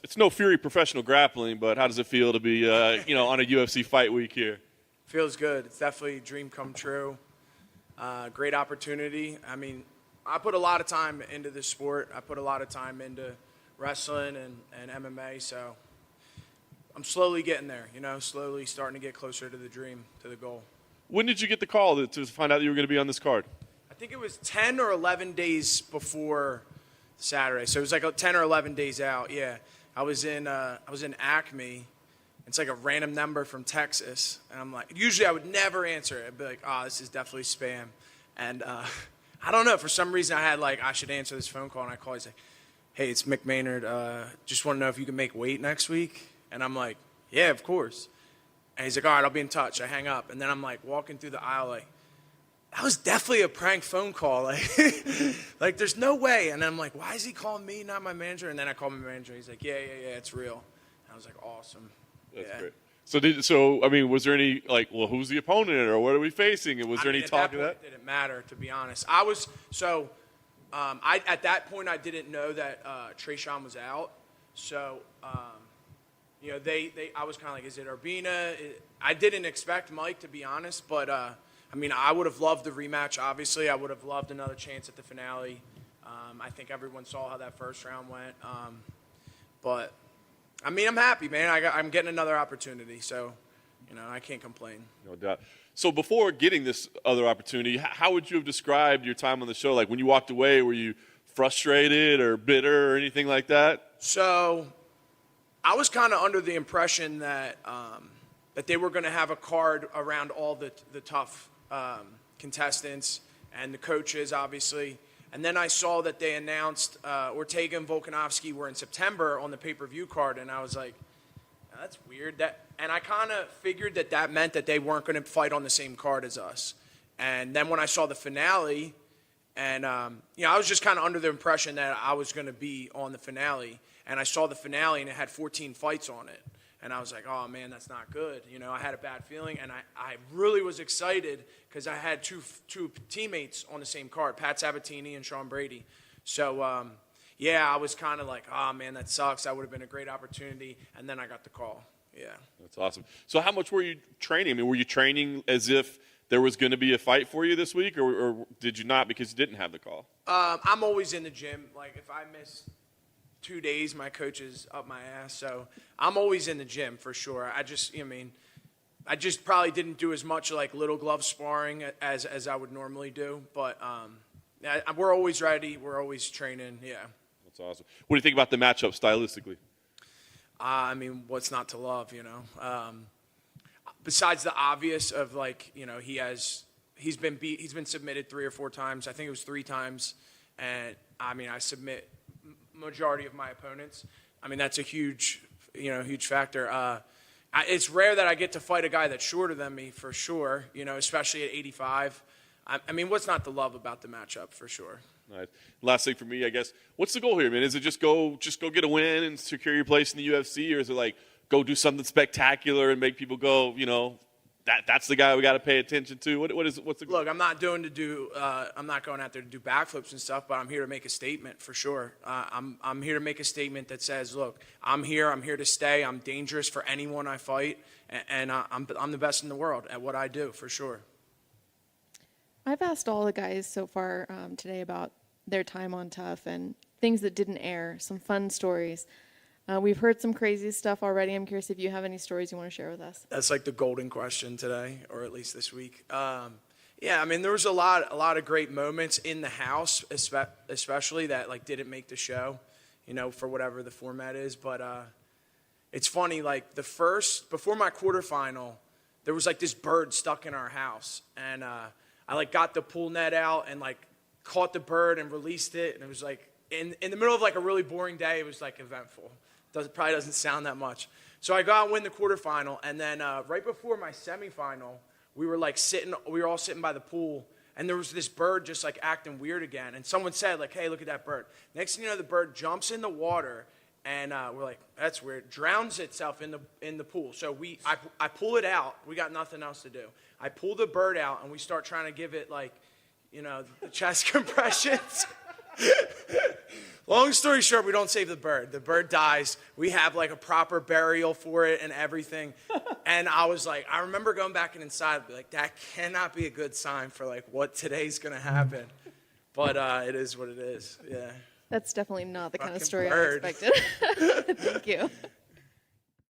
it's no Fury professional grappling, but how does it feel to be, on a UFC fight week here? Feels good. It's definitely a dream come true. Great opportunity. I mean, I put a lot of time into this sport. I put a lot of time into wrestling and MMA, so I'm slowly getting there, slowly starting to get closer to the dream, to the goal. When did you get the call to find out that you were going to be on this card? I think it was 10 or 11 days before Saturday, so it was like 10 or 11 days out. Yeah, I was in Acme. It's like a random number from Texas, and I'm like, usually I would never answer it. I'd be like, oh, this is definitely spam, and I don't know, for some reason I had I should answer this phone call, and I call. He's like, hey, it's Mick Maynard. Just want to know if you can make weight next week, and I'm like, yeah, of course. And he's like, all right, I'll be in touch. I hang up, and then I'm walking through the aisle that was definitely a prank phone call. There's no way. And then I'm like, why is he calling me, not my manager? And then I call my manager. He's like, yeah, it's real. And I was like, awesome. That's great. So was there any, who's the opponent or what are we facing? Was there any talk of that? It didn't matter, to be honest. At that point, I didn't know that Trayshawn was out. So, I was kind of like, is it Urbina? I didn't expect Mike, to be honest, but I would have loved the rematch, obviously. I would have loved another chance at the finale. I think everyone saw how that first round went. But, I'm happy, man. I'm getting another opportunity, so, I can't complain. No doubt. So before getting this other opportunity, how would you have described your time on the show? Like when you walked away, were you frustrated or bitter or anything like that? So I was kind of under the impression that that they were going to have a card around all the tough contestants and the coaches, obviously. And then I saw that they announced Ortega and Volkanovski were in September on the pay-per-view card, and I was like, oh, that's weird. And I kind of figured that meant that they weren't going to fight on the same card as us. And then when I saw the finale, and I was just kind of under the impression that I was going to be on the finale, and I saw the finale and it had 14 fights on it. And I was like, oh, man, that's not good. I had a bad feeling, and I really was excited because I had two teammates on the same card, Pat Sabatini and Sean Brady. So, I was kind of like, oh, man, that sucks. That would have been a great opportunity. And then I got the call. Yeah. That's awesome. So how much were you training? Were you training as if there was going to be a fight for you this week, or did you not because you didn't have the call? I'm always in the gym. If I miss 2 days, my coach is up my ass. So I'm always in the gym for sure. I just probably didn't do as much little glove sparring as I would normally do. But we're always ready. We're always training. Yeah. That's awesome. What do you think about the matchup stylistically? What's not to love, Besides the obvious of he's been submitted 3 or 4 times. I think it was 3 times. And I submit majority of my opponents. That's a huge factor. It's rare that I get to fight a guy that's shorter than me, for sure, especially at 85. What's not to love about the matchup, for sure? Nice. Last thing for me, I guess, what's the goal here, man? Is it just go get a win and secure your place in the UFC, or is it go do something spectacular and make people go, that's the guy we got to pay attention to? What's the goal? Look, I'm not going out there to do backflips and stuff, but I'm here to make a statement for sure. I'm here to make a statement that says, look, I'm here to stay. I'm dangerous for anyone I fight, and I'm the best in the world at what I do, for sure. I've asked all the guys so far today about their time on Tough and things that didn't air, some fun stories. We've heard some crazy stuff already. I'm curious if you have any stories you want to share with us. That's the golden question today, or at least this week. There was a lot of great moments in the house, especially that didn't make the show, for whatever the format is. But it's funny, before my quarterfinal, there was this bird stuck in our house, and I got the pool net out and caught the bird and released it, and it was in the middle of a really boring day. It was eventful. Probably doesn't sound that much. So I go out and win the quarterfinal, and then right before my semifinal, we were all sitting by the pool, and there was this bird just acting weird again. And someone said hey, look at that bird. Next thing you know, the bird jumps in the water, and we're like, that's weird. Drowns itself in the pool. So I pull it out. We got nothing else to do. I pull the bird out, and we start trying to give it the chest compressions. Long story short, we don't save the bird. The bird dies. We have like a proper burial for it and everything. And I was like, I remember going back inside, be like, that cannot be a good sign for like what today's gonna happen. But it is what it is. Yeah. That's definitely not the kind of Fucking story bird. I expected. Thank you.